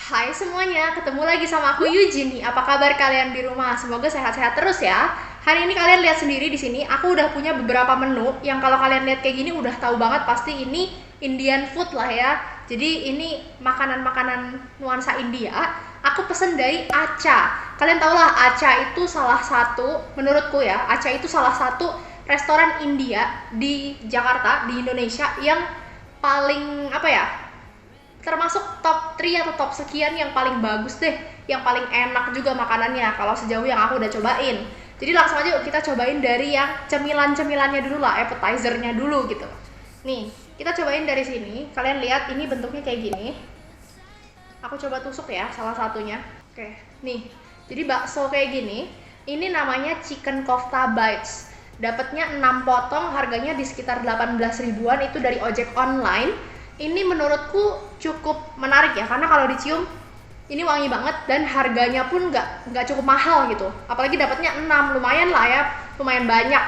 Hai semuanya, ketemu lagi sama aku Yujin nih. Apa kabar kalian di rumah? Semoga sehat-sehat terus ya. Hari ini kalian lihat sendiri di sini, aku udah punya beberapa menu yang kalau kalian lihat kayak gini udah tahu banget pasti ini Indian food lah ya. Jadi ini makanan-makanan nuansa India. Aku pesen dari Acha. Kalian tau lah Acha itu salah satu, menurutku ya, Acha itu salah satu restoran India di Jakarta, di Indonesia yang paling apa ya, termasuk top 3 atau top sekian yang paling bagus deh, yang paling enak juga makanannya kalau sejauh yang aku udah cobain. Jadi langsung aja yuk kita cobain dari yang cemilan-cemilannya dulu lah, appetizernya dulu gitu. Nih, kita cobain dari sini. Kalian lihat ini bentuknya kayak gini. Aku coba tusuk ya salah satunya. Oke, nih. Jadi bakso kayak gini. Ini namanya chicken kofta bites. Dapatnya 6 potong, harganya di sekitar 18 ribuan itu dari ojek online. Ini menurutku cukup menarik ya, karena kalau dicium ini wangi banget dan harganya pun nggak cukup mahal gitu. Apalagi dapatnya 6, lumayan lah ya, lumayan banyak.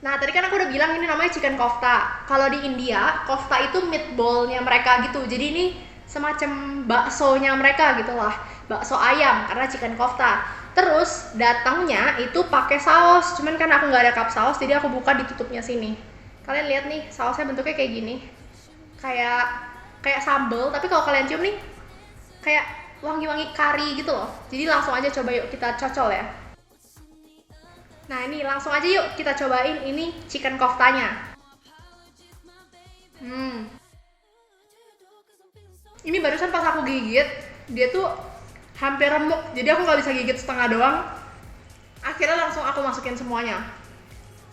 Nah tadi kan aku udah bilang ini namanya chicken kofta. Kalau di India, kofta itu meatballnya mereka gitu. Jadi ini semacam baksonya mereka gitu lah, bakso ayam karena chicken kofta. Terus datangnya itu pakai saus, cuman kan aku nggak ada cup saus, jadi aku buka ditutupnya sini. Kalian lihat nih, sausnya bentuknya kayak gini, kayak kayak sambal, tapi kalau kalian cium nih kayak wangi-wangi kari gitu loh. Jadi langsung aja coba yuk kita cocol ya. Nah ini langsung aja yuk kita cobain ini chicken koftanya. Ini barusan pas aku gigit, dia tuh hampir remuk, jadi aku nggak bisa gigit setengah doang. Akhirnya langsung aku masukin semuanya.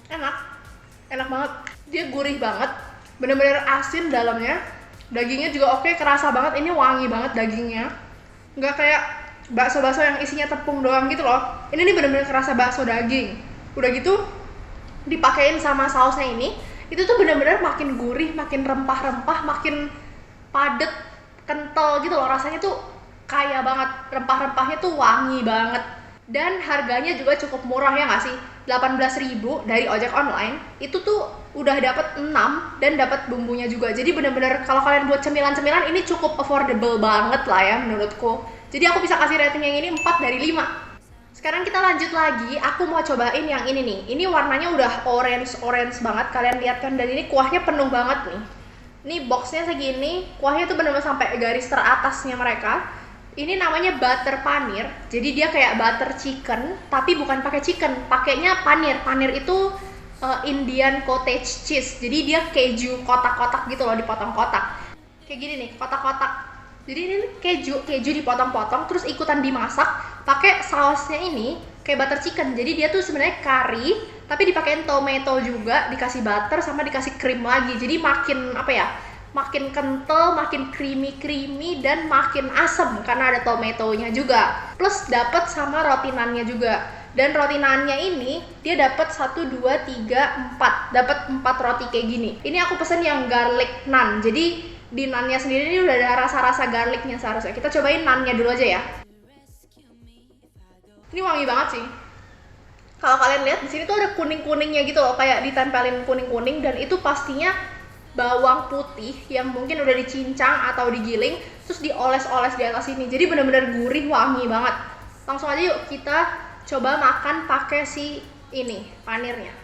Enak, enak banget. Dia gurih banget, bener-bener asin dalamnya. Dagingnya juga oke, kerasa banget, ini wangi banget dagingnya. Nggak kayak bakso-bakso yang isinya tepung doang gitu loh. Ini nih bener-bener kerasa bakso daging. Udah gitu dipakein sama sausnya ini, itu tuh bener-bener makin gurih, makin rempah-rempah, makin padet, kental gitu loh. Rasanya tuh kaya banget, rempah-rempahnya tuh wangi banget. Dan harganya juga cukup murah ya nggak sih? 18.000 dari ojek online itu tuh udah dapat 6 dan dapat bumbunya juga. Jadi bener-bener kalau kalian buat cemilan-cemilan ini cukup affordable banget lah ya menurutku. Jadi aku bisa kasih rating yang ini 4 dari 5. Sekarang kita lanjut lagi, aku mau cobain yang ini nih. Ini warnanya udah orange banget, kalian lihat kan, dan ini kuahnya penuh banget nih. Ini boxnya segini, kuahnya tuh bener-bener sampai garis teratasnya mereka. Ini namanya butter panir, jadi dia kayak butter chicken, tapi bukan pakai chicken, pakainya panir. Panir itu Indian cottage cheese, jadi dia keju kotak-kotak gitu loh, dipotong kotak. Kayak gini nih, kotak-kotak. Jadi ini keju dipotong-potong, terus ikutan dimasak, pakai sausnya ini kayak butter chicken. Jadi dia tuh sebenarnya curry, tapi dipakein tomato juga, dikasih butter sama dikasih krim lagi. Jadi makin apa ya? Makin kental, makin creamy dan makin asam karena ada tomatonya juga. Plus dapat sama roti nannya juga. Dan roti nannya ini dia dapat 1 2 3 4. Dapat 4 roti kayak gini. Ini aku pesen yang garlic naan. Jadi di nannya sendiri ini udah ada rasa-rasa garlicnya seharusnya. Kita cobain nannya dulu aja ya. Ini wangi banget sih. Kalau kalian lihat di sini tuh ada kuning-kuningnya gitu loh, kayak ditempelin kuning-kuning, dan itu pastinya bawang putih yang mungkin udah dicincang atau digiling terus dioles-oles di atas ini. Jadi bener-bener gurih, wangi banget. Langsung aja yuk kita coba makan pakai si ini panirnya.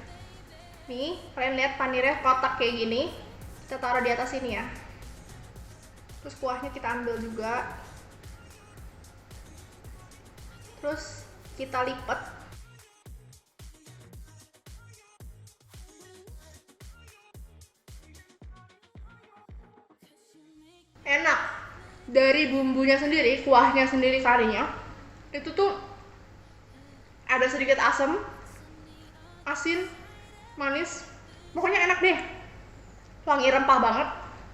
Nih kalian lihat panirnya kotak kayak gini, kita taruh di atas ini ya. Terus kuahnya kita ambil juga, terus kita lipat. Enak, dari bumbunya sendiri, kuahnya sendiri, karinya itu tuh ada sedikit asam, asin, manis, pokoknya enak deh, wangi rempah banget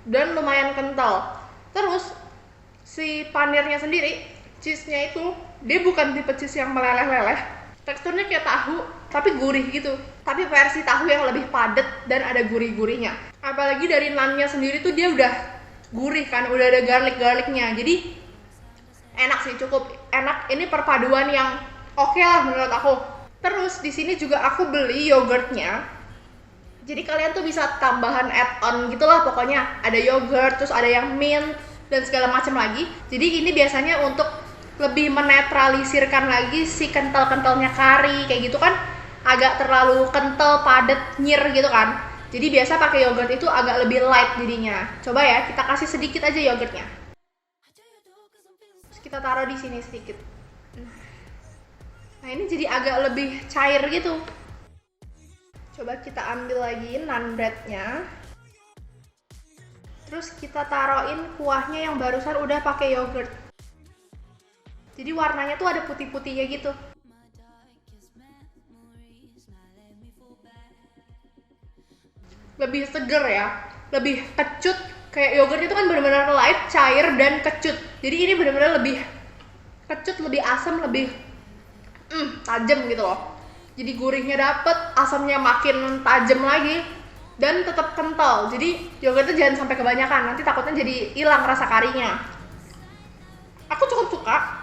dan lumayan kental. Terus si panirnya sendiri, cheese-nya itu dia bukan tipe cheese yang meleleh-leleh, teksturnya kayak tahu tapi gurih gitu, tapi versi tahu yang lebih padat dan ada gurih-gurihnya. Apalagi dari nannya sendiri tuh dia udah gurih kan, udah ada garlic-garlicnya, jadi enak sih, cukup enak. Ini perpaduan yang oke lah menurut aku. Terus di sini juga aku beli yogurtnya, jadi kalian tuh bisa tambahan add-on gitulah, pokoknya ada yogurt, terus ada yang mint, dan segala macam lagi. Jadi ini biasanya untuk lebih menetralisirkan lagi si kental-kentalnya kari kayak gitu kan, agak terlalu kental, padat, nyir gitu kan. Jadi biasa pakai yogurt itu agak lebih light jadinya. Coba ya, kita kasih sedikit aja yogurtnya. Terus kita taruh di sini sedikit. Nah ini jadi agak lebih cair gitu. Coba kita ambil lagi naan breadnya. Terus kita taruhin kuahnya yang barusan udah pakai yogurt. Jadi warnanya tuh ada putih-putihnya gitu. Lebih seger ya, lebih kecut. Kayak yogurt itu kan benar-benar light, cair, dan kecut. Jadi ini benar-benar lebih kecut, lebih asam, lebih tajam gitu loh. Jadi gurihnya dapet, asamnya makin tajam lagi, dan tetap kental. Jadi yogurtnya jangan sampai kebanyakan, nanti takutnya jadi hilang rasa karinya. Aku cukup suka.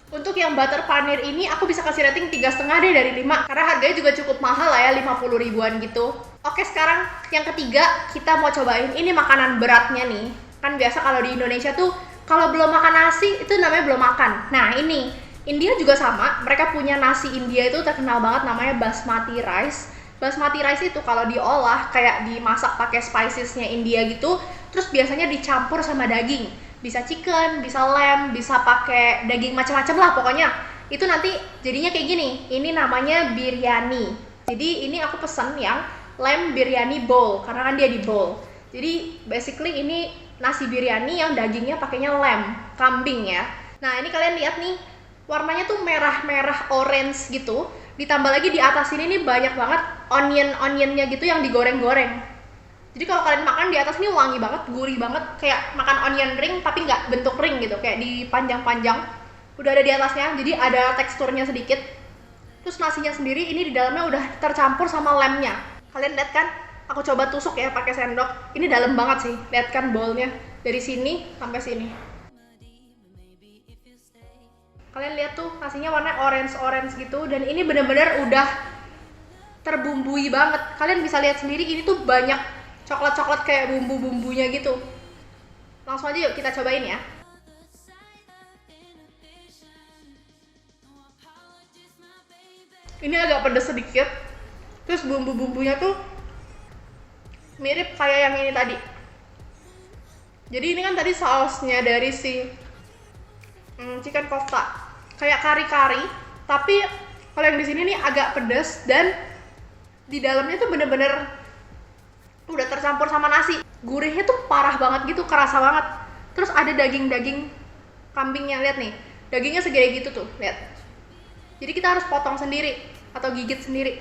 Untuk yang butter paneer ini aku bisa kasih rating 3,5 deh dari 5, karena harganya juga cukup mahal lah ya, 50 ribuan gitu. Oke, sekarang yang ketiga kita mau cobain ini makanan beratnya nih. Kan biasa kalau di Indonesia tuh kalau belum makan nasi itu namanya belum makan. Nah ini India juga sama, mereka punya nasi India itu terkenal banget namanya basmati rice. Basmati rice itu kalau diolah kayak dimasak pakai spicesnya India gitu, terus biasanya dicampur sama daging. Bisa chicken, bisa lamb, bisa pakai daging macam-macam lah pokoknya. Itu nanti jadinya kayak gini. Ini namanya biryani. Jadi ini aku pesen yang lamb biryani bowl karena kan dia di bowl. Jadi basically ini nasi biryani yang dagingnya pakainya lamb, kambing ya. Nah ini kalian lihat nih, warnanya tuh merah-merah orange gitu. Ditambah lagi di atas ini nih banyak banget onion-onionnya gitu yang digoreng-goreng. Jadi kalau kalian makan di atas ini wangi banget, gurih banget, kayak makan onion ring tapi nggak bentuk ring gitu, kayak dipanjang-panjang. Udah ada di atasnya, jadi ada teksturnya sedikit. Terus nasinya sendiri ini di dalamnya udah tercampur sama lemnya. Kalian lihat kan? Aku coba tusuk ya pakai sendok. Ini dalam banget sih. Lihat kan bowlnya dari sini sampai sini. Kalian lihat tuh nasinya warna orange gitu, dan ini bener-bener udah terbumbui banget. Kalian bisa lihat sendiri ini tuh banyak coklat-coklat kayak bumbu-bumbunya gitu. Langsung aja yuk kita cobain ya. Ini agak pedas sedikit. Terus bumbu-bumbunya tuh mirip kayak yang ini tadi. Jadi ini kan tadi sausnya dari si chicken kofta, kayak kari-kari, tapi kalau yang di sini nih agak pedas dan di dalamnya tuh bener-bener udah tercampur sama nasi. Gurihnya tuh parah banget gitu, kerasa banget. Terus ada daging-daging kambingnya, lihat nih. Dagingnya segede gitu tuh, lihat. Jadi kita harus potong sendiri atau gigit sendiri.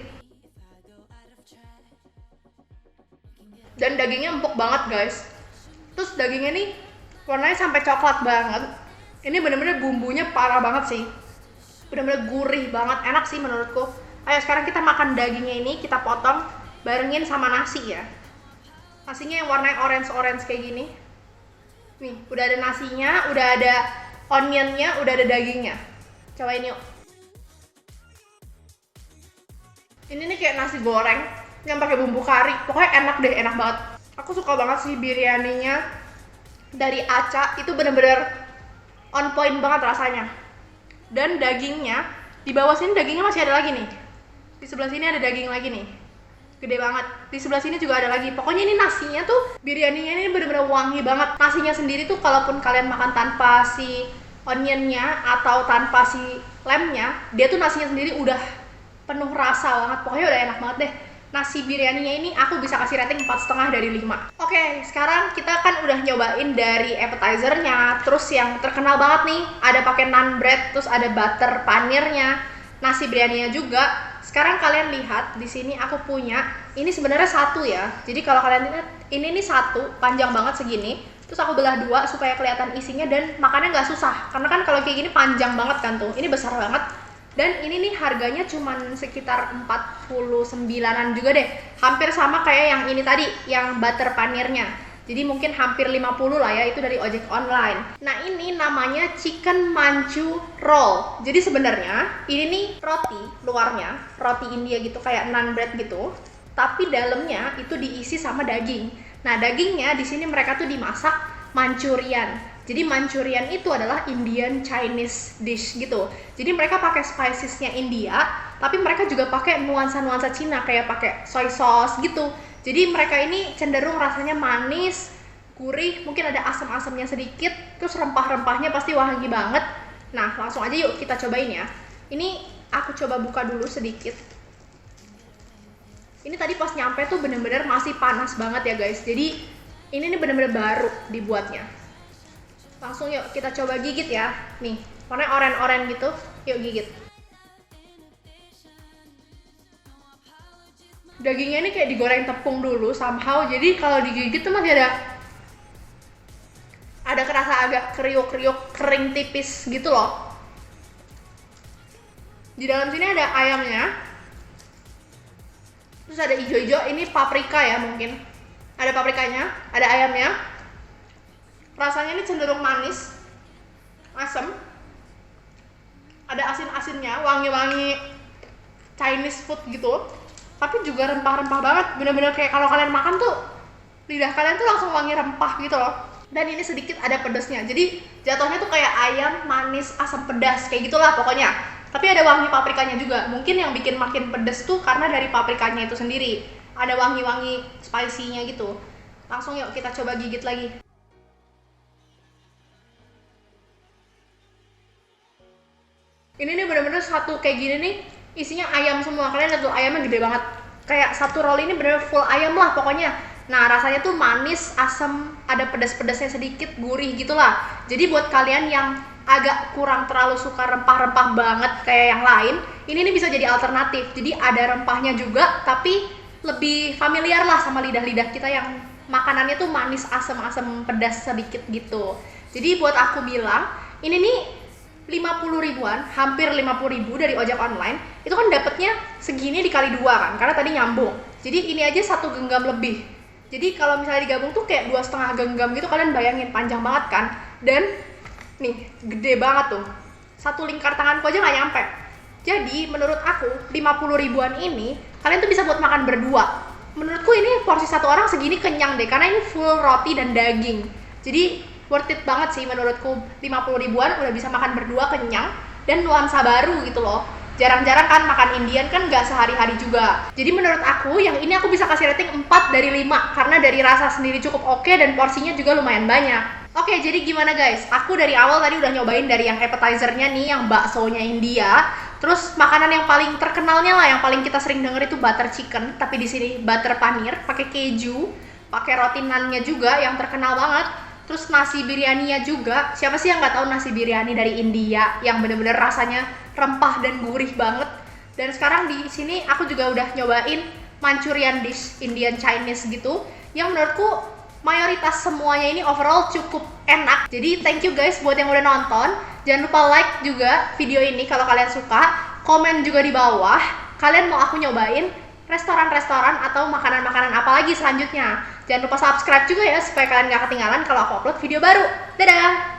Dan dagingnya empuk banget, guys. Terus dagingnya nih warnanya sampai coklat banget. Ini bener-bener bumbunya parah banget sih. Bener-bener gurih banget, enak sih menurutku. Ayo sekarang kita makan dagingnya ini, kita potong barengin sama nasi ya. Nasinya yang warnanya orange kayak gini. Nih, udah ada nasinya, udah ada onionnya, udah ada dagingnya. Cobain yuk. Ini nih kayak nasi goreng yang pakai bumbu kari. Pokoknya enak deh, enak banget. Aku suka banget sih biryaninya dari Acha, itu bener-bener on point banget rasanya. Dan dagingnya, di bawah sini dagingnya masih ada lagi nih. Di sebelah sini ada daging lagi nih. Gede banget. Di sebelah sini juga ada lagi. Pokoknya ini nasinya tuh, biryaninya ini bener-bener wangi banget. Nasinya sendiri tuh kalaupun kalian makan tanpa si onionnya atau tanpa si lemnya, dia tuh nasinya sendiri udah penuh rasa banget. Pokoknya udah enak banget deh. Nasi biryaninya ini aku bisa kasih rating 4,5 dari 5. Oke, sekarang kita kan udah nyobain dari appetizernya, terus yang terkenal banget nih, ada pakai naan bread, terus ada butter paneernya, nasi biryaninya juga. Sekarang kalian lihat di sini aku punya, ini sebenarnya satu ya. Jadi kalau kalian lihat, ini nih satu, panjang banget segini. Terus aku belah dua supaya kelihatan isinya dan makannya nggak susah. Karena kan kalau kayak gini panjang banget kan tuh, ini besar banget. Dan ini nih harganya cuman sekitar 49-an juga deh. Hampir sama kayak yang ini tadi, yang butter paneernya. Jadi mungkin hampir 50 lah ya, itu dari ojek online. Nah ini namanya chicken manchu roll. Jadi sebenarnya ini nih roti luarnya, roti India gitu kayak naan bread gitu. Tapi dalamnya itu diisi sama daging. Nah dagingnya di sini mereka tuh dimasak Manchurian. Jadi Manchurian itu adalah Indian Chinese dish gitu. Jadi mereka pakai spicesnya India, tapi mereka juga pakai nuansa-nuansa Cina kayak pakai soy sauce gitu. Jadi mereka ini cenderung rasanya manis, gurih, mungkin ada asam-asamnya sedikit, terus rempah-rempahnya pasti wangi banget. Nah, langsung aja yuk kita cobain ya. Ini aku coba buka dulu sedikit. Ini tadi pas nyampe tuh bener-bener masih panas banget ya guys. Jadi ini nih bener-bener baru dibuatnya. Langsung yuk kita coba gigit ya. Nih, warnanya oranye-oranye gitu. Yuk gigit. Dagingnya ini kayak digoreng tepung dulu somehow. Jadi kalau digigit tuh masih ada kerasa agak kriuk-kriuk, kering tipis gitu loh. Di dalam sini ada ayamnya. Terus ada hijau-hijau, ini paprika ya mungkin. Ada paprikanya, ada ayamnya. Rasanya ini cenderung manis, asam, ada asin-asinnya, wangi-wangi Chinese food gitu, tapi juga rempah-rempah banget, bener-bener kayak kalau kalian makan tuh lidah kalian tuh langsung wangi rempah gitu loh. Dan ini sedikit ada pedesnya, jadi jatuhnya tuh kayak ayam manis asam pedas kayak gitulah pokoknya. Tapi ada wangi paprikanya juga, mungkin yang bikin makin pedes tuh karena dari paprikanya itu sendiri, ada wangi-wangi spicy-nya gitu. Langsung yuk kita coba gigit lagi. Ini nih bener-bener satu kayak gini nih, isinya ayam semua. Kalian lihat tuh ayamnya gede banget. Kayak satu roll ini bener full ayam lah pokoknya. Nah rasanya tuh manis, asam, ada pedas-pedasnya sedikit, gurih gitulah. Jadi buat kalian yang agak kurang terlalu suka rempah-rempah banget kayak yang lain, ini nih bisa jadi alternatif. Jadi ada rempahnya juga, tapi lebih familiar lah sama lidah-lidah kita yang makanannya tuh manis, asam-asam, pedas sedikit gitu. Jadi buat aku bilang, ini nih 50 ribuan, hampir 50 ribu dari ojek online, itu kan dapetnya segini dikali 2 kan, karena tadi nyambung. Jadi ini aja 1 genggam lebih. Jadi kalau misalnya digabung tuh kayak 2,5 genggam gitu, kalian bayangin panjang banget kan. Dan nih, gede banget tuh. 1 lingkar tanganku aja nggak nyampe. Jadi menurut aku 50 ribuan ini, kalian tuh bisa buat makan berdua. Menurutku ini porsi satu orang segini kenyang deh, karena ini full roti dan daging. Jadi worth it banget sih menurutku. 50 ribuan udah bisa makan berdua kenyang dan nuansa baru gitu loh. Jarang-jarang kan makan Indian kan nggak sehari-hari juga. Jadi menurut aku yang ini aku bisa kasih rating 4 dari 5 karena dari rasa sendiri cukup oke dan porsinya juga lumayan banyak. Oke, jadi gimana guys? Aku dari awal tadi udah nyobain dari yang appetizernya nih, yang baksonya India. Terus makanan yang paling terkenalnya lah, yang paling kita sering denger itu butter chicken, tapi di sini butter panir, pakai keju, pakai roti naan-nya juga yang terkenal banget. Terus nasi biryaninya juga, siapa sih yang nggak tahu nasi biryani dari India yang bener-bener rasanya rempah dan gurih banget. Dan sekarang di sini aku juga udah nyobain Manchurian dish Indian Chinese gitu, yang menurutku mayoritas semuanya ini overall cukup enak. Jadi thank you guys buat yang udah nonton. Jangan lupa like juga video ini kalau kalian suka, komen juga di bawah kalian mau aku nyobain restoran-restoran atau makanan-makanan apa lagi selanjutnya. Jangan lupa subscribe juga ya supaya kalian gak ketinggalan kalau aku upload video baru. Dadah!